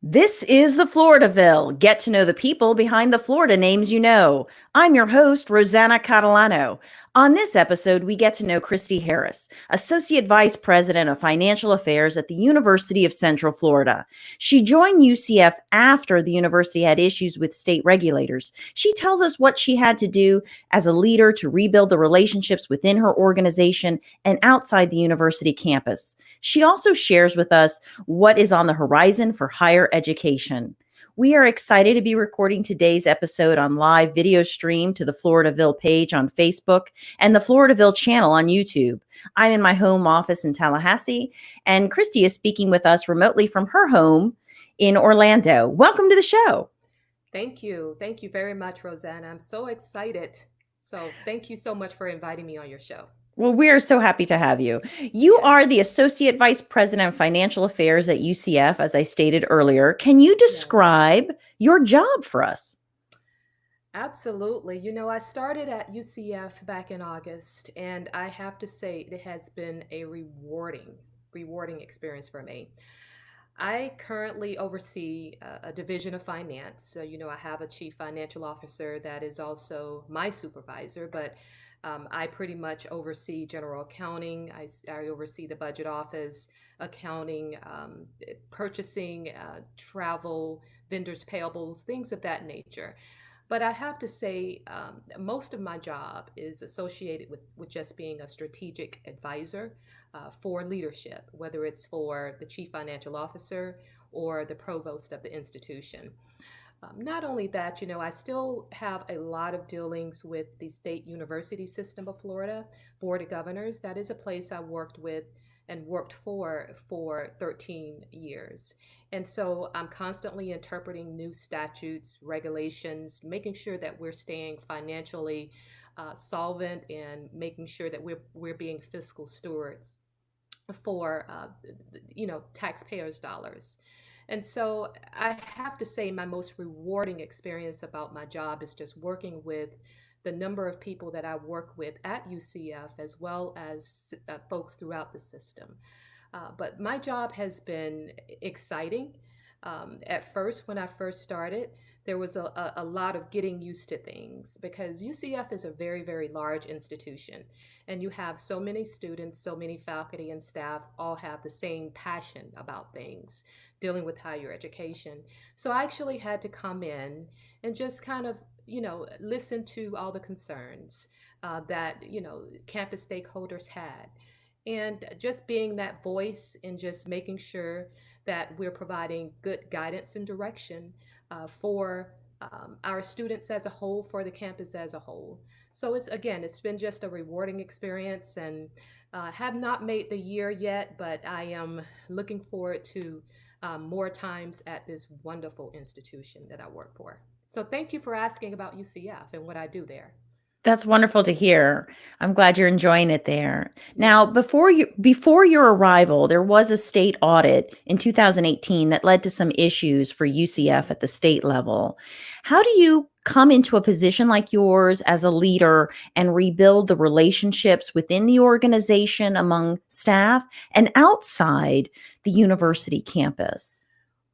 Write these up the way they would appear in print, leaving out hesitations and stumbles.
This is the Floridaville. Get to know the people behind the Florida names you know. I'm your host, Rosanna Catalano. On this episode, we get to know Kristie Harris, Associate Vice President of Financial Affairs at the University of Central Florida. She joined UCF after the university had issues with state regulators. She tells us what she had to do as a leader to rebuild the relationships within her organization and outside the university campus. She also shares with us what is on the horizon for higher education. We are excited to be recording today's episode on live video stream to the Floridaville page on Facebook and the Floridaville channel on YouTube. I'm in my home office in Tallahassee, and Kristie is speaking with us remotely from her home in Orlando. Welcome to the show. Thank you. Thank you very much, Rosanna. I'm so excited. So thank you so much for inviting me on your show. Well, we are so happy to have you. You Yes. are the Associate Vice President of Financial Affairs at UCF, as I stated earlier. Can you Yes. describe your job for us? Absolutely. I started at UCF back in August, and I have to say it has been a rewarding experience for me. I currently oversee a division of finance. So, I have a chief financial officer that is also my supervisor, but I pretty much oversee general accounting. I oversee the budget office, accounting, purchasing, travel, vendors payables, things of that nature. But I have to say, most of my job is associated with just being a strategic advisor for leadership, whether it's for the chief financial officer or the provost of the institution. Not only that, I still have a lot of dealings with the state university system of Florida, Board of Governors. That is a place I worked with and worked for 13 years. And so I'm constantly interpreting new statutes, regulations, making sure that we're staying financially solvent and making sure that we're being fiscal stewards for taxpayers' dollars. And so I have to say, my most rewarding experience about my job is just working with the number of people that I work with at UCF, as well as folks throughout the system. But my job has been exciting. At first, when I first started, there was a lot of getting used to things because UCF is a very, very large institution. And you have so many students, so many faculty and staff all have the same passion about things, dealing with higher education. So I actually had to come in and just kind of, listen to all the concerns that, campus stakeholders had. And just being that voice and just making sure that we're providing good guidance and direction for our students as a whole, for the campus as a whole. So it's been just a rewarding experience, and have not made the year yet, but I am looking forward to more times at this wonderful institution that I work for. So thank you for asking about UCF and what I do there. That's wonderful to hear. I'm glad you're enjoying it there. Now, Yes. before your arrival, there was a state audit in 2018 that led to some issues for UCF at the state level. How do you come into a position like yours as a leader and rebuild the relationships within the organization among staff and outside the university campus?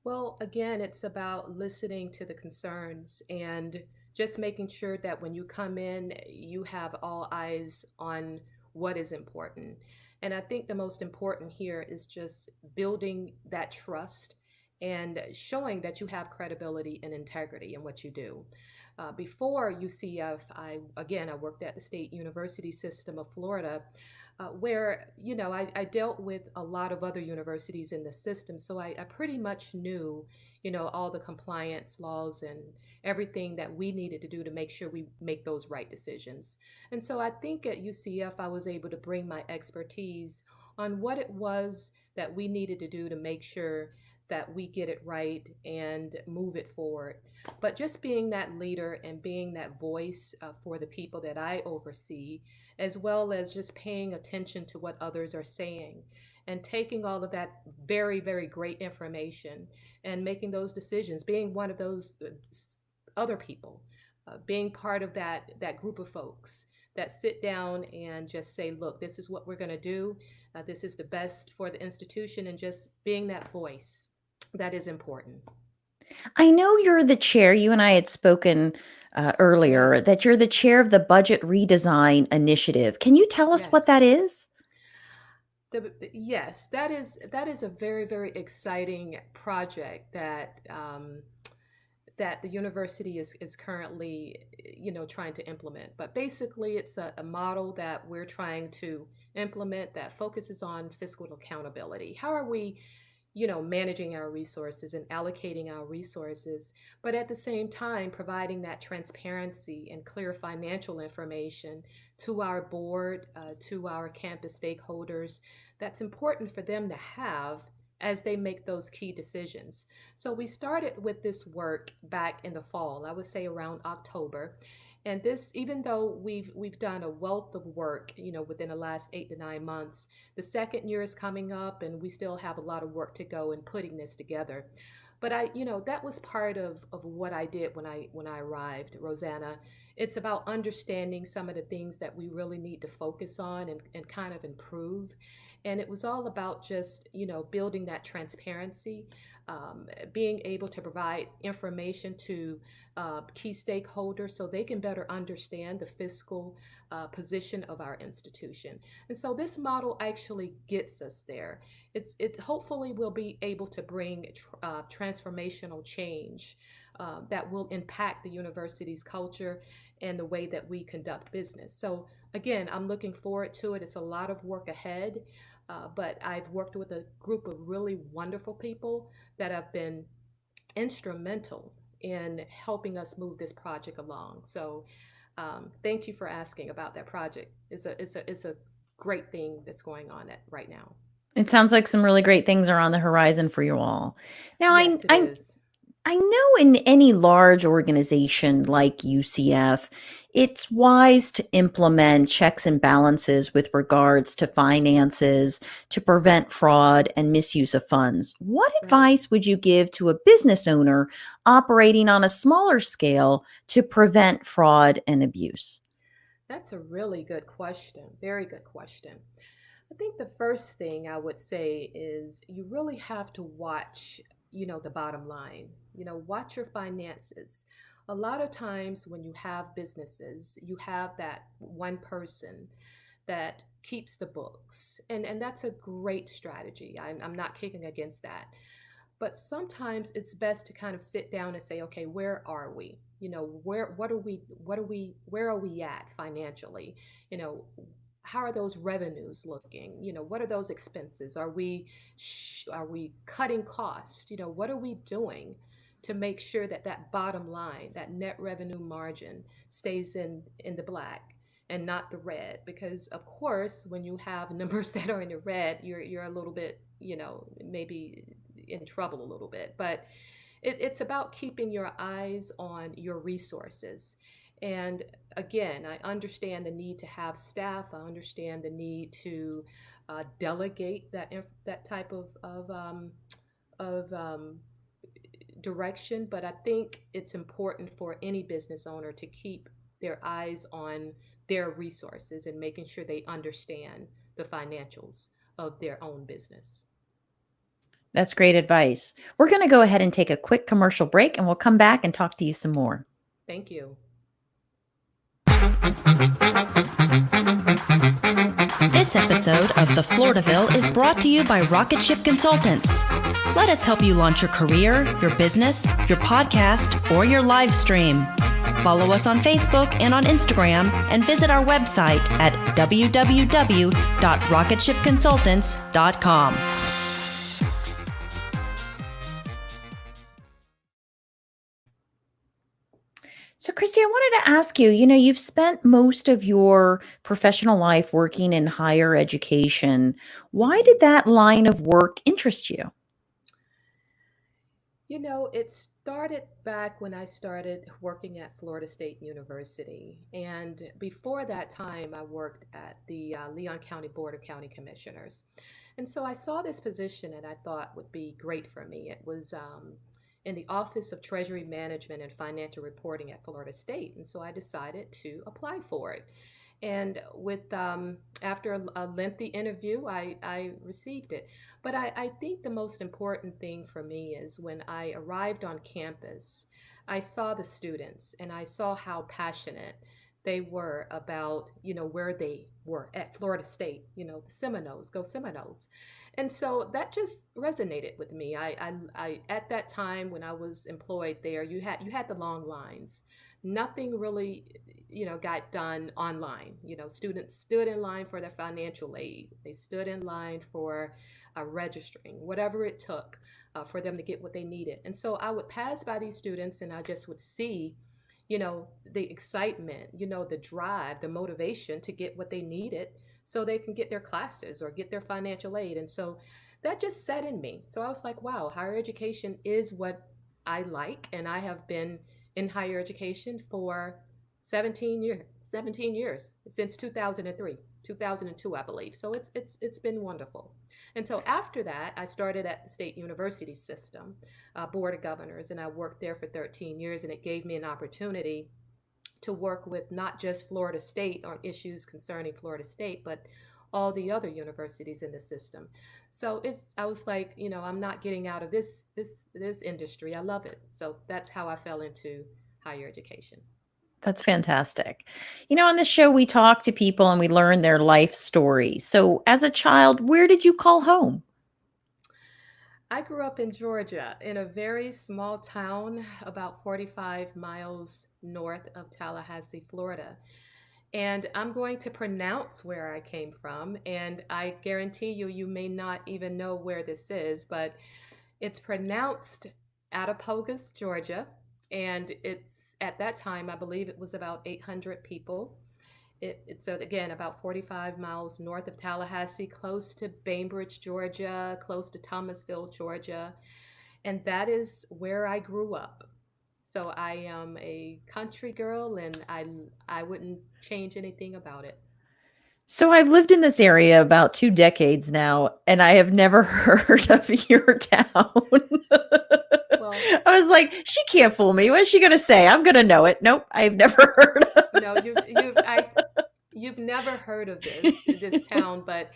Well, again, it's about listening to the concerns and just making sure that when you come in, you have all eyes on what is important. And I think the most important here is just building that trust and showing that you have credibility and integrity in what you do. Before UCF, I worked at the State University System of Florida, where I dealt with a lot of other universities in the system, so I pretty much knew all the compliance laws and everything that we needed to do to make sure we make those right decisions. And so I think at UCF I was able to bring my expertise on what it was that we needed to do to make sure that we get it right and move it forward. But just being that leader and being that voice for the people that I oversee, as well as just paying attention to what others are saying and taking all of that very, very great information and making those decisions, being one of those other people, being part of that group of folks that sit down and just say, look, this is what we're going to do. This is the best for the institution, and just being that voice. That is important. I know you're the chair. You and I had spoken earlier that Yes. you're the chair of the Budget Redesign Initiative. Can you tell us what that Yes. is? Yes, that is a very, very exciting project that the university is currently, trying to implement. But basically, it's a model that we're trying to implement that focuses on fiscal accountability. How are we, managing our resources and allocating our resources, but at the same time providing that transparency and clear financial information to our board, to our campus stakeholders, that's important for them to have as they make those key decisions. So we started with this work back in the fall, I would say around October. And this, even though we've done a wealth of work, within the last 8 to 9 months, the second year is coming up, and we still have a lot of work to go in putting this together. But that was part of what I did when I arrived, Rosanna. It's about understanding some of the things that we really need to focus on and kind of improve. And it was all about just, building that transparency, being able to provide information to key stakeholders so they can better understand the fiscal position of our institution. And so this model actually gets us there. It hopefully will be able to bring transformational change that will impact the university's culture and the way that we conduct business. So again, I'm looking forward to it. It's a lot of work ahead, but I've worked with a group of really wonderful people that have been instrumental in helping us move this project along. So thank you for asking about that project. It's a great thing that's going on right now. It sounds like some really great things are on the horizon for you all. Now, Yes, it is. I know in any large organization like UCF, it's wise to implement checks and balances with regards to finances to prevent fraud and misuse of funds. What Right. advice would you give to a business owner operating on a smaller scale to prevent fraud and abuse? That's a really good question. Very good question. I think the first thing I would say is you really have to watch, the bottom line. Watch your finances. A lot of times when you have businesses, you have that one person that keeps the books. And that's a great strategy. I'm not kicking against that. But sometimes it's best to kind of sit down and say, okay, where are we? Where are we at financially? You know, how are those revenues looking? What are those expenses? Are we cutting costs? What are we doing to make sure that that bottom line, that net revenue margin, stays in the black and not the red? Because of course, when you have numbers that are in the red, you're a little bit, maybe in trouble a little bit. But it's about keeping your eyes on your resources. And again, I understand the need to have staff. I understand the need to delegate that type of direction. But I think it's important for any business owner to keep their eyes on their resources and making sure they understand the financials of their own business. That's great advice. We're going to go ahead and take a quick commercial break and we'll come back and talk to you some more. Thank you. This episode of The Floridaville is brought to you by Rocket Ship Consultants. Let us help you launch your career, your business, your podcast, or your live stream. Follow us on Facebook and on Instagram and visit our website at www.rocketshipconsultants.com. So, Kristie, I wanted to ask you, you've spent most of your professional life working in higher education. Why Mhm. did that line of work interest you? It started back when I started working at Florida State University. And before that time, I worked at the Leon County Board of County Commissioners. And so I saw this position and I thought would be great for me. It was in the Office of Treasury Management and Financial Reporting at Florida State. And so I decided to apply for it. And with after a lengthy interview, I received it. But I think the most important thing for me is when I arrived on campus, I saw the students and I saw how passionate they were about, where they were at Florida State, the Seminoles, go Seminoles. And so that just resonated with me. I at that time when I was employed there, you had the long lines. Nothing really, got done online. Students stood in line for their financial aid. They stood in line for registering, whatever it took for them to get what they needed. And so I would pass by these students and I just would see, the excitement, the drive, the motivation to get what they needed so they can get their classes or get their financial aid. And so that just set in me. So I was like, wow, higher education is what I like. And I have been in higher education for 17 years since 2003, 2002, I believe. So it's been wonderful. And so after that, I started at the state university system, board of governors, and I worked there for 13 years, and it gave me an opportunity to work with not just Florida State on issues concerning Florida State, but all the other universities in the system. So I was like, I'm not getting out of this industry. I love it. So that's how I fell into higher education. That's fantastic. On this show, we talk to people and we learn their life story. So, as a child, where did you call home? I grew up in Georgia in a very small town about 45 miles north of Tallahassee, Florida. And I'm going to pronounce where I came from. And I guarantee you, you may not even know where this is, but it's pronounced Attapogus, Georgia. And it's at that time, I believe it was about 800 people. It's so again about 45 miles north of Tallahassee, close to Bainbridge, Georgia, close to Thomasville, Georgia. And that is where I grew up. So I am a country girl and I wouldn't change anything about it. So, I've lived in this area about 2 decades now, and I have never heard of your town. Well, I was like, she can't fool me. What's she going to say? I'm going to know it. Nope, I've never heard of no, it. you've never heard of this town, but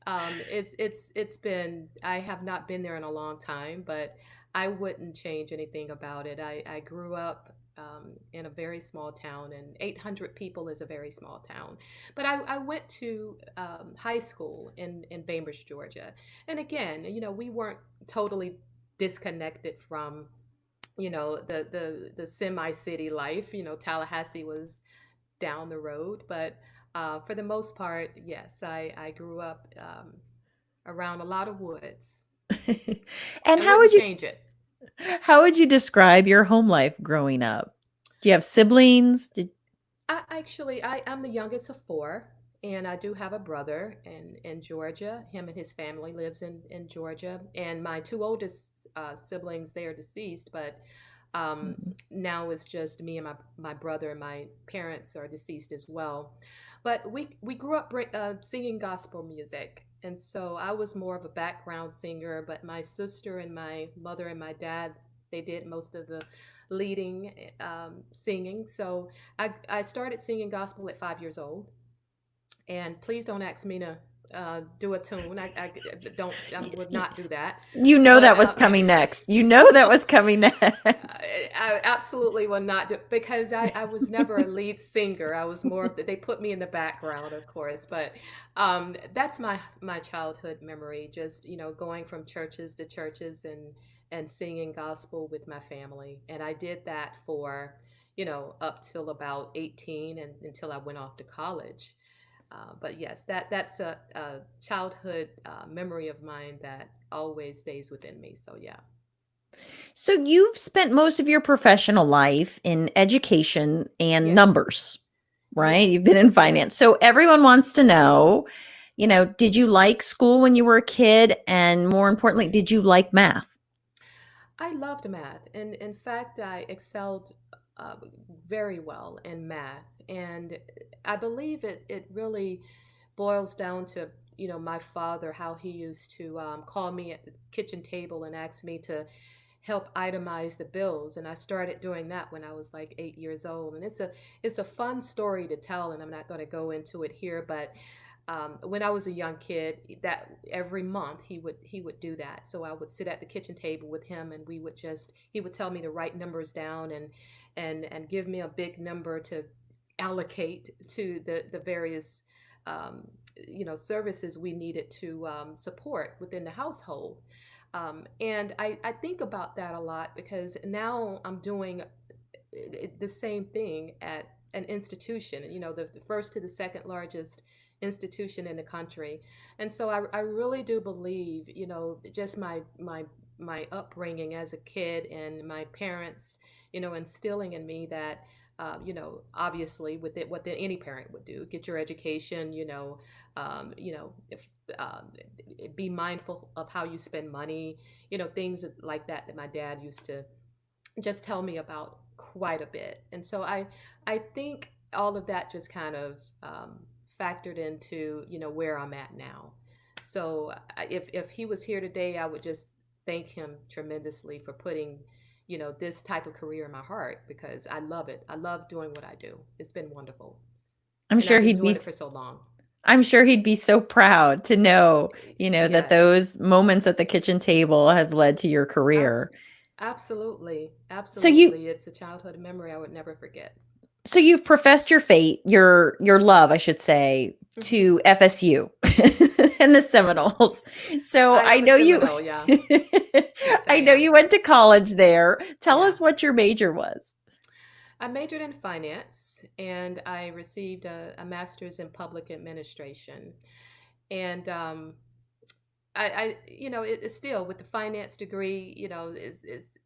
it's been, I have not been there in a long time, but I wouldn't change anything about it. I grew up in a very small town, and 800 people is a very small town. But I went to high school in Bainbridge, Georgia, and again, we weren't totally disconnected from the semi city life. Tallahassee was down the road, but for the most part, yes, I grew up around a lot of woods. And I wouldn't change it. how would you describe your home life growing up? Do you have siblings? I'm the youngest of four, and I do have a brother in Georgia. Him and his family lives in Georgia, and my two oldest siblings, they are deceased, but um, Mhm. now it's just me and my brother, and my parents are deceased as well. But we grew up singing gospel music. And so I was more of a background singer, but my sister and my mother and my dad, they did most of the leading singing. So I started singing gospel at 5 years old. And please don't ask me to do a tune. I would not do that. You know But that was coming next. You know that was coming next. I absolutely will not do, because I was never a lead singer. I was more of they put me in the background, of course. But that's my childhood memory. Just going from churches to churches and singing gospel with my family. And I did that for up till about 18 and until I went off to college. But yes, that's a childhood memory of mine that always stays within me. So yeah. So you've spent most of your professional life in education and Yes. numbers, right? You've been Yes. in finance. Yes. So everyone wants to know, did you like school when you were a kid? And more importantly, did you like math? I loved math. And in fact, I excelled uh, very well in math. And I believe it really boils down to, my father, how he used to call me at the kitchen table and ask me to help itemize the bills. And I started doing that when I was like 8 years old. And it's a fun story to tell, and I'm not going to go into it here, but when I was a young kid, that every month he would do that. So I would sit at the kitchen table with him, and he would tell me to write numbers down, and give me a big number to allocate to the various um, services we needed to support within the household. And I think about that a lot because now I'm doing the same thing at an institution, the first to the second largest institution in the country. And so I really do believe, just my upbringing as a kid and my parents, instilling in me that, obviously with it, what any parent would do, get your education, if be mindful of how you spend money, things like that that my dad used to just tell me about quite a bit. And so I think all of that just kind of factored into where I'm at now. So if he was here today, I would just thank him tremendously for putting this type of career in my heart, because I love it. I love doing what I do. It's been wonderful, I'm and I've sure been he'd be doing it for so long. I'm sure he'd be so proud to know, that Yes. those moments at the kitchen table have led to your Abs- career. Absolutely, So you absolutely. It's a childhood memory I would never forget. so you've professed your faith, your love, I should say, Hmm. to FSU and the Seminoles. So I I am a know you Seminole, yeah. Yes, I I know am. you went to college there. Tell Yeah. us what your major was. I majored in finance, and I received a master's in public administration. And it's still with the finance degree,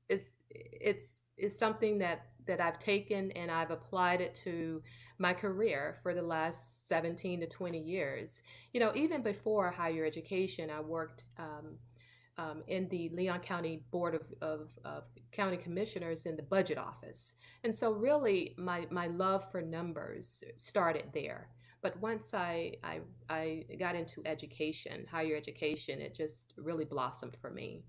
it's something that I've taken and I've applied it to my career for the last 17 to 20 years. Even before higher education, I worked in the Leon County Board of County Commissioners in the budget office. And so really my love for numbers started there. But once I got into education, higher education, it just really blossomed for me.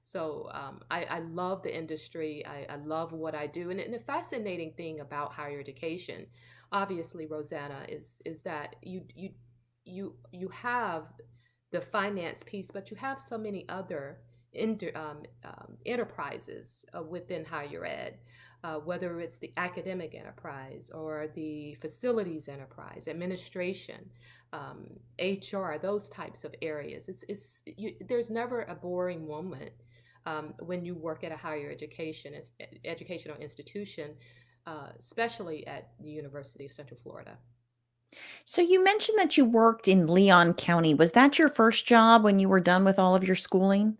So I love the industry. I love what I do. And the fascinating thing about higher education, obviously, Rosanna, is that you have the finance piece, but you have so many other enterprises within higher ed, whether it's the academic enterprise or the facilities enterprise, administration, HR, those types of areas. There's never a boring moment when you work at a higher educational institution, especially at the University of Central Florida. So you mentioned that you worked in Leon County. Was that your first job when you were done with all of your schooling?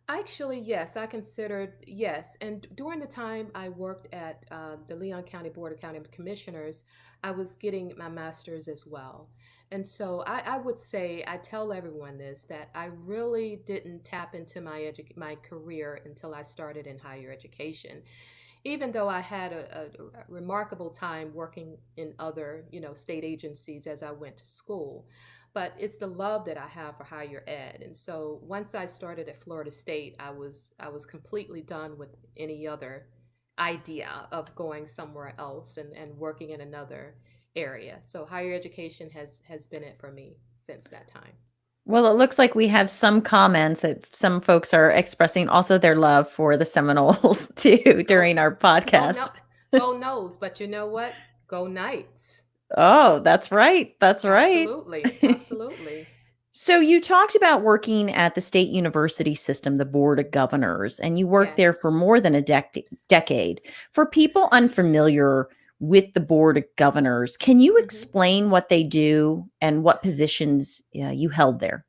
Actually, yes, I considered yes. And during the time I worked at the Leon County Board of County Commissioners, I was getting my master's as well. And so I would say, I tell everyone this, that I really didn't tap into my career until I started in higher education. Even though I had a remarkable time working in other, state agencies as I went to school, but it's the love that I have for higher ed. And so once I started at Florida State, I was completely done with any other idea of going somewhere else and working in another area. So higher education has been it for me since that time. Well, it looks like we have some comments that some folks are expressing also their love for the Seminoles too Go during our go no podcast. go Noles, but you know what? Go Knights. Oh, that's right. That's right. Absolutely. Absolutely. So you talked about working at the state university system, the board of governors, and you worked there for Yes. more than a decade. For people unfamiliar with the board of governors, can you Hmm. explain what they do and what positions you held there?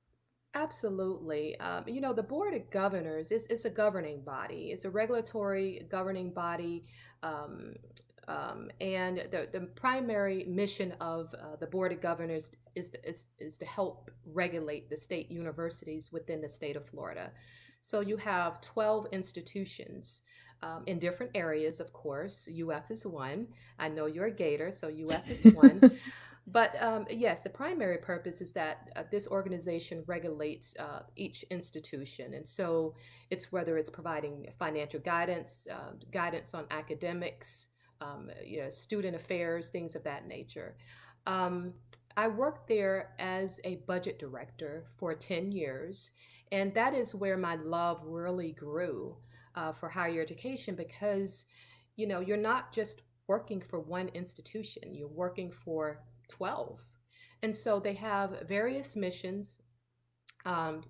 Absolutely. The Board of Governors is a governing body. It's a regulatory governing body. Um, and the primary mission of the Board of Governors is to help regulate the state universities within the state of Florida. So you have 12 institutions in different areas, of course. UF is one. I know you're a Gator, so UF is one. But yes, the primary purpose is that this organization regulates each institution. And so it's whether it's providing financial guidance, guidance on academics, student affairs, things of that nature. Um, I worked there as a budget director for 10 years, and that is where my love really grew for higher education because, you're not just working for one institution, you're working for 12. And so they have various missions. Um,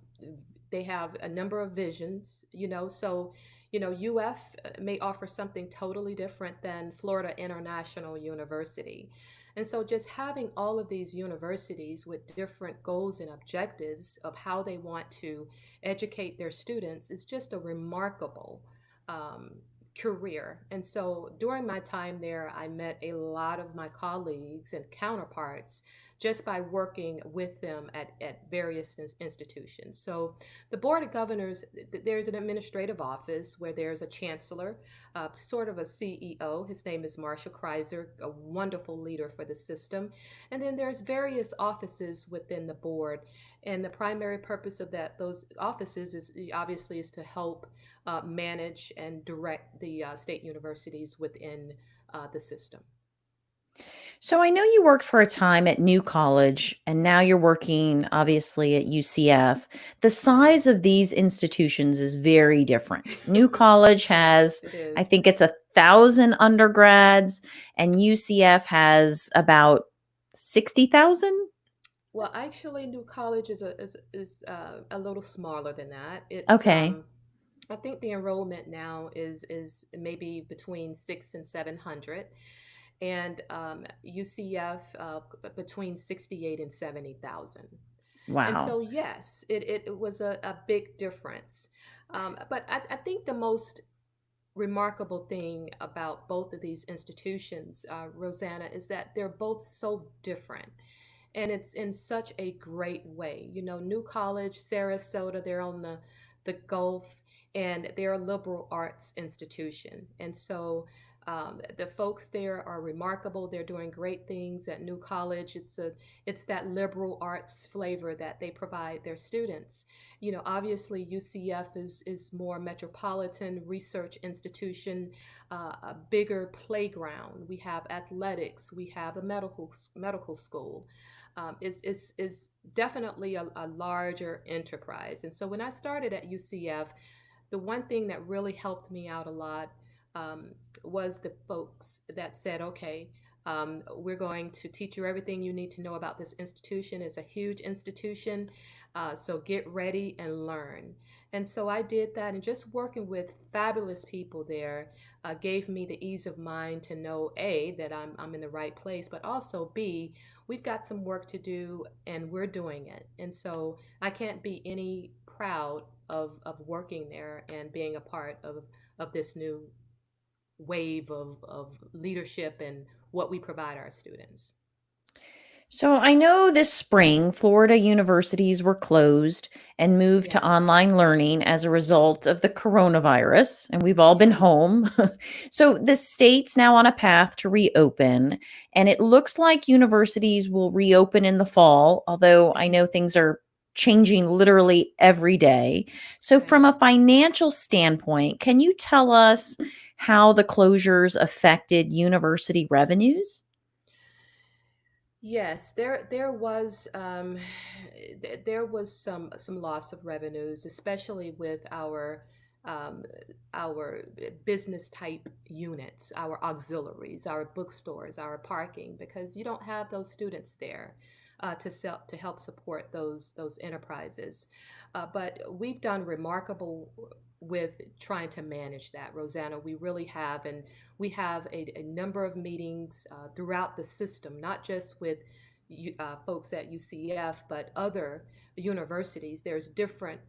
they have a number of visions, so, UF may offer something totally different than Florida International University. And so just having all of these universities with different goals and objectives of how they want to educate their students is just a remarkable um, career. And so during my time there, I met a lot of my colleagues and counterparts just by working with them at various institutions. So the Board of Governors, there's an administrative office where there's a chancellor, sort of a CEO. His name is Marshall Kreiser, a wonderful leader for the system. And then there's various offices within the board. And the primary purpose of those offices is obviously is to help manage and direct the state universities within the system. So I know you worked for a time at New College and now you're working obviously at UCF. The size Yes. of these institutions is very different. New College has, Yes, it I is. think it's 1,000 undergrads, and UCF has about 60,000. Well, actually, New College is a little smaller than that. Okay. I think the enrollment now is maybe between 600 and 700, and UCF between 68 and 70,000. And Wow. so, yes, it was a big difference. But I think the most remarkable thing about both of these institutions, Rosanna, is that they're both so different. And it's in such a great way. New College, Sarasota, they're on the Gulf, and they're a liberal arts institution. And so the folks there are remarkable. They're doing great things at New College. It's that liberal arts flavor that they provide their students. Obviously UCF is more metropolitan research institution, a bigger playground. We have athletics. We have a medical school. Is definitely a larger enterprise. And so when I started at UCF, the one thing that really helped me out a lot um, was the folks that said, okay, we're going to teach you everything you need to know about this institution. It's a huge institution, so get ready and learn. And so I did that, and just working with fabulous people there gave me the ease of mind to know A, that I'm in the right place, but also B, we've got some work to do and we're doing it. And so I can't be any proud of working there and being a part of this new wave of leadership and what we provide our students. So I know this spring, Florida universities were closed and moved to Yes. online learning as a result of the coronavirus, and we've all been Yeah. home. So the state's now on a path to reopen, and it looks like universities will reopen in the fall, although I Hmm. know things are changing literally every day. So, from Right. a financial standpoint, can you tell us how the closures affected university revenues? Yes, there was some loss of revenues, especially with um, our business type units, our auxiliaries, our bookstores, our parking, because you don't have those students there to help support those enterprises. But we've done remarkable with trying to manage that, Rosanna. We really have, and we have a number of meetings throughout the system, not just with folks at UCF, but other universities. There's different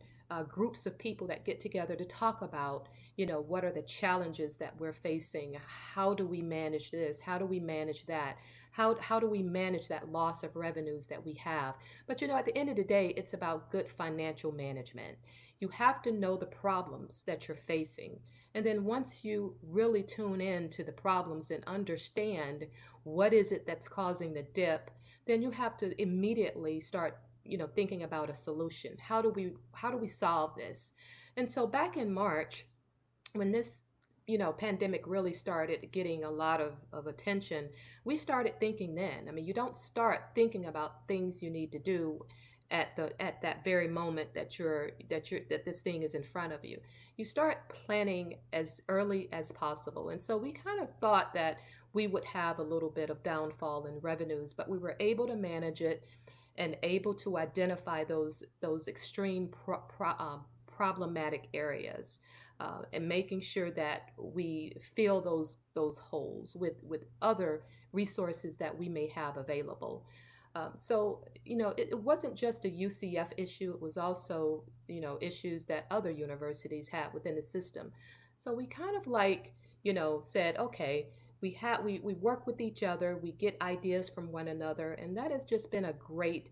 groups of people that get together to talk about, what are the challenges that we're facing? How do we manage this? How do we manage that? How do we manage that loss of revenues that we have? But at the end of the day, it's about good financial management. You have to know the problems that you're facing. And then once you really tune in to the problems and understand what is it that's causing the dip, then you have to immediately start, thinking about a solution. How do we solve this? And so back in March, when this pandemic really started getting a lot of attention, we started thinking then. I mean, you don't start thinking about things you need to do at that very moment that this thing is in front of you. You start planning as early as possible. And so we kind of thought that we would have a little bit of downfall in revenues, but we were able to manage it and able to identify those extreme problematic areas, and making sure that we fill those holes with other resources that we may have available. So, it wasn't just a UCF issue, it was also, issues that other universities had within the system. So we kind of like, said, okay, we work with each other, we get ideas from one another, and that has just been a great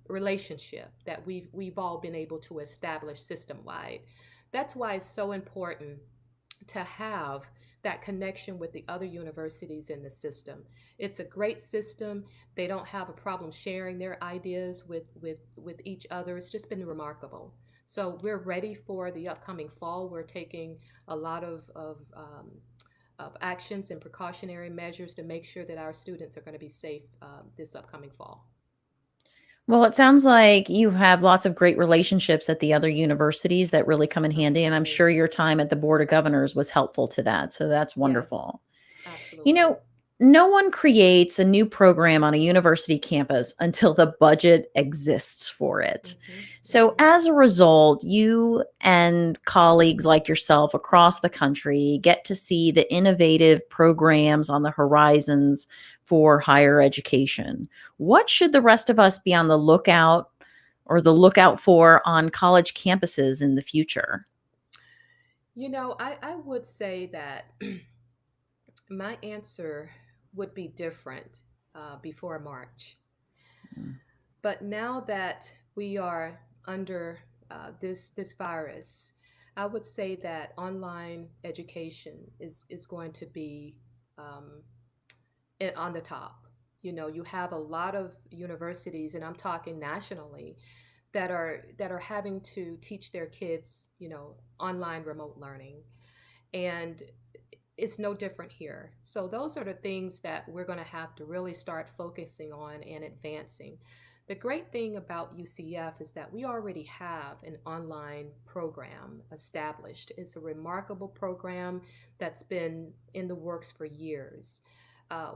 relationship that we've all been able to establish system wide. That's why it's so important to have that connection with the other universities in the system. It's a great system. They don't have a problem sharing their ideas with each other. It's just been remarkable. So we're ready for the upcoming fall. We're taking a lot of actions and precautionary measures to make sure that our students are going to be safe this upcoming fall. Well, it sounds like you have lots of great relationships at the other universities that really come in handy, and I'm Absolutely. sure your time at the Board of Governors was helpful to that, so that's Yes, wonderful. You absolutely. know, no one creates a new program on a university campus until the budget exists for it. Hmm. So, Hmm. as a result, you and colleagues like yourself across the country get to see the innovative programs on the horizons for higher education. What should the rest of us be on the lookout or the lookout for on college campuses in the future? I would say that my answer would be different before March. Mm. But now that we are under this virus, I would say that online education is going to be um, on the top. You have a lot of universities, and I'm talking nationally, that are having to teach their kids, online remote learning, and it's no different here. So those are the things that we're going to have to really start focusing on and advancing. The great thing about UCF is that we already have an online program established. It's a remarkable program that's been in the works for years.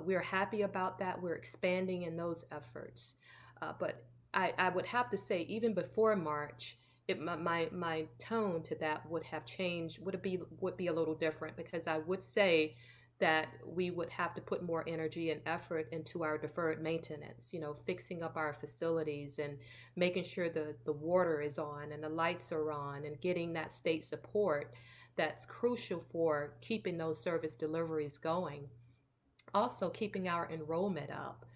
We're happy about that. We're expanding in those efforts. But I would have to say, even before March, my tone to that would have changed, would be a little different, because I would say that we would have to put more energy and effort into our deferred maintenance, fixing up our facilities and making sure the water is on and the lights are on, and getting that state support that's crucial for keeping those service deliveries going. Also, keeping our enrollment up.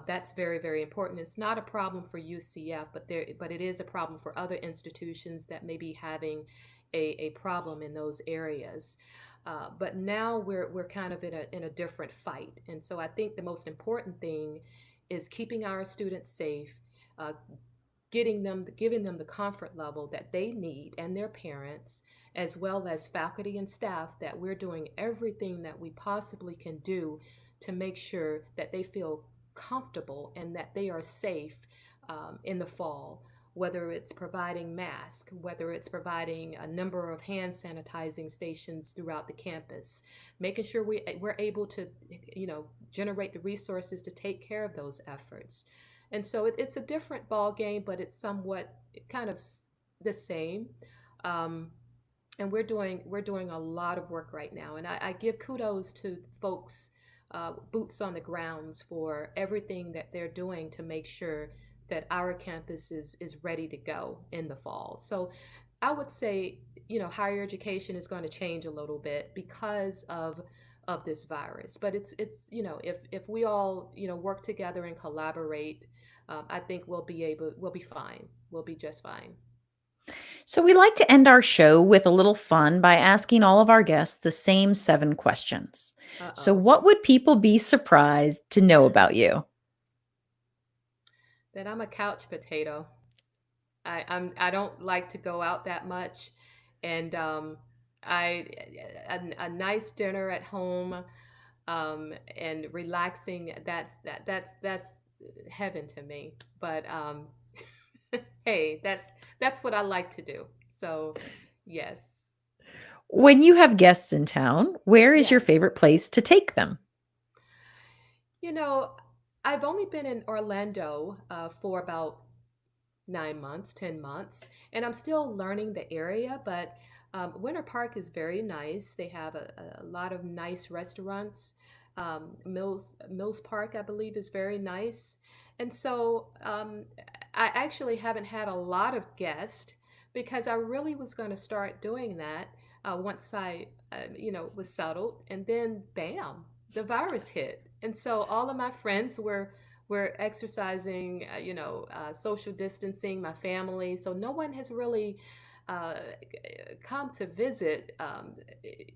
That's very, very important. It's not a problem for UCF, but it is a problem for other institutions that may be having a problem in those areas. But now we're kind of in a different fight, and so I think the most important thing is keeping our students safe, uh, giving them the comfort level that they need, and their parents, as well as faculty and staff, that we're doing everything that we possibly can do to make sure that they feel comfortable and that they are safe in the fall. Whether it's providing masks, whether it's providing a number of hand sanitizing stations throughout the campus, making sure we're able to, generate the resources to take care of those efforts. And so it's a different ball game, but it's somewhat kind of the same. Um, and we're doing a lot of work right now, and I give kudos to folks, boots on the grounds, for everything that they're doing to make sure that our campus is ready to go in the fall. So I would say, higher education is going to change a little bit because of this virus, but it's if we all work together and collaborate, I think we'll be fine. We'll be just fine. So, we like to end our show with a little fun by asking all of our guests the same 7 questions. So, Uh-oh. what would people be surprised to know about you? that I'm a couch potato. I don't like to go out that much, and I a nice dinner at home, and relaxing. That's heaven to me. But hey, that's what I like to do. So yes, When you have guests in town, where is your yes. favorite place to take them? You know, I've only been in Orlando for about 9 months, 10 months, and I'm still learning the area, but Winter Park is very nice. They have a lot of nice restaurants. Mills Park, I believe, is very nice. And so I actually haven't had a lot of guests because I really was going to start doing that once I was settled. And then, bam, the virus hit. And so all of my friends were exercising, social distancing, my family. So no one has really uh, come to visit.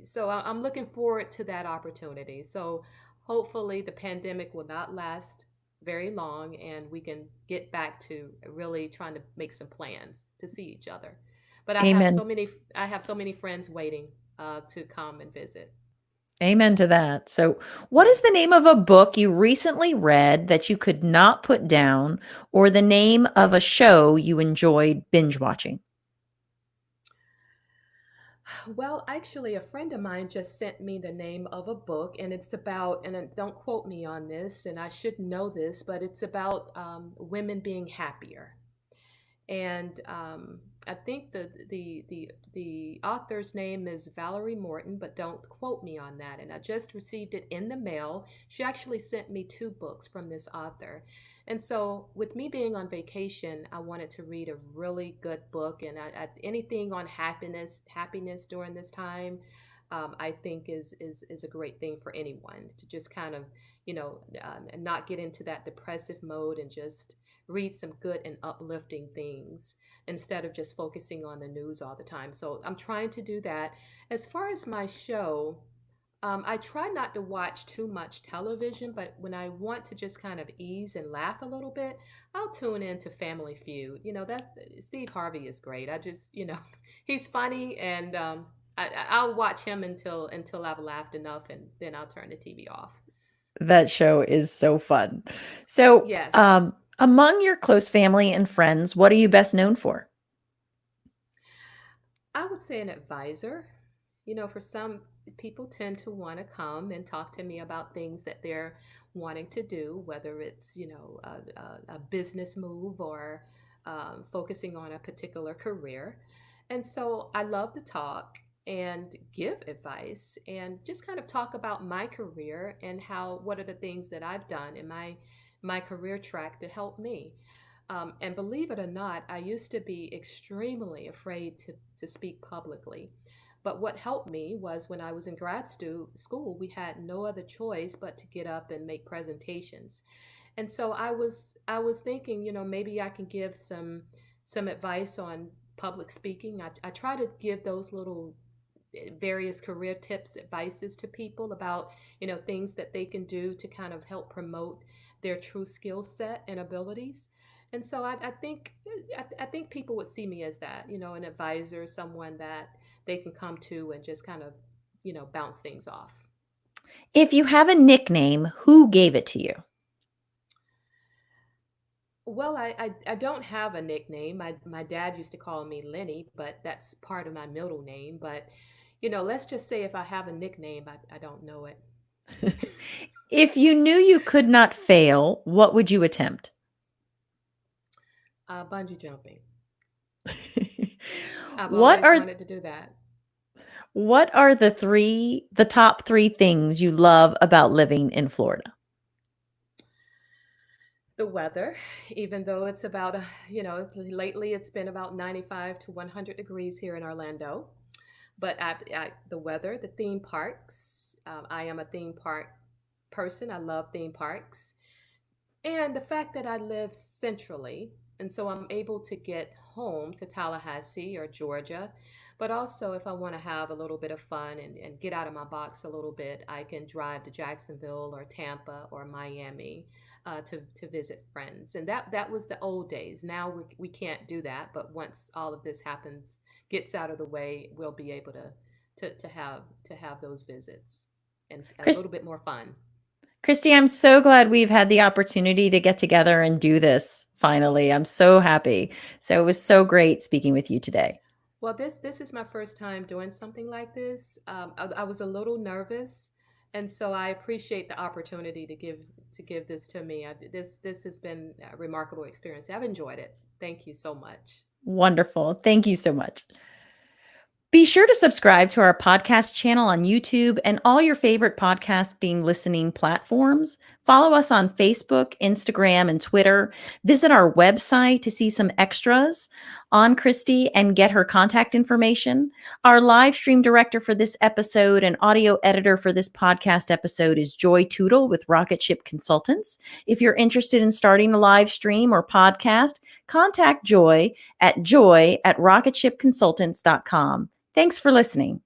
So I'm looking forward to that opportunity. So hopefully the pandemic will not last very long and we can get back to really trying to make some plans to see each other. But Amen. I have so many friends waiting to come and visit. Amen to that. So, what is the name Yes. of a book you recently read that you could not put down, or the name of a show you enjoyed binge watching? Well, actually, a friend of mine just sent me the name of a book, and it's about, and don't quote me on this, and I should know this, but it's about women being happier. And I think the author's name is Valerie Morton, but don't quote me on that. And I just received it in the mail. She actually sent me two books from this author. And so, with me being on vacation, I wanted to read a really good book, and anything on happiness during this time, I think is a great thing for anyone to just kind of, not get into that depressive mode and just read some good and uplifting things instead of just focusing on the news all the time. So I'm trying to do that. As far as my show, I try not to watch too much television, but when I want to just kind of ease and laugh a little bit, I'll tune into Family Feud. That Steve Harvey is great. I just, he's funny, and I'll watch him until I've laughed enough, and then I'll turn the TV off. That show is so fun. So, Yes. among your close family and friends, what are you best known for? I would say an advisor. For some people tend to want to come and talk to me about things that they're wanting to do, whether it's, a business move or focusing on a particular career. And so I love to talk and give advice and just kind of talk about my career and what are the things that I've done in my career track to help me. And believe it or not, I used to be extremely afraid to speak publicly. But what helped me was when I was in school, we had no other choice but to get up and make presentations. And so I was thinking, maybe I can give some advice on public speaking. I try to give those little various career tips, advices to people about, things that they can do to kind of help promote their true skill set and abilities. And so I think people would see me as that, an advisor, someone that they can come to and just kind of, bounce things off. If you have a nickname, who gave it to you? Well, I don't have a nickname. My dad used to call me Lenny, but that's part of my middle name. But, let's just say if I have a nickname, I don't know it. If you knew you could not fail, what would you attempt? Bungee jumping. I've What always are wanted to do that. the top 3 things you love about living in Florida? The weather, even though it's about, lately it's been about 95 to 100 degrees here in Orlando. But the weather, the theme parks. I am a theme park person. I love theme parks. And the fact that I live centrally, and so I'm able to get home to Tallahassee or Georgia. But also, if I want to have a little bit of fun and get out of my box a little bit, I can drive to Jacksonville or Tampa or Miami. to visit friends, and that was the old days. Now we can't do that, but once all of this happens, gets out of the way, we'll be able to have those visits and a Chris, little bit more fun. Kristie, I'm so glad we've had the opportunity to get together and do this finally. I'm so happy. So it was so great speaking with you today. Well, this is my first time doing something like this. I was a little nervous, and so I appreciate the opportunity to give this to me. This has been a remarkable experience. I've enjoyed it. Thank you so much. Wonderful. Thank you so much. Be sure to subscribe to our podcast channel on YouTube and all your favorite podcasting listening platforms. Follow us on Facebook, Instagram, and Twitter. Visit our website to see some extras on Kristie and get her contact information. Our live stream director for this episode and audio editor for this podcast episode is Joy Tootle with Rocket Ship Consultants. If you're interested in starting a live stream or podcast, contact Joy at rocketshipconsultants.com. Thanks for listening.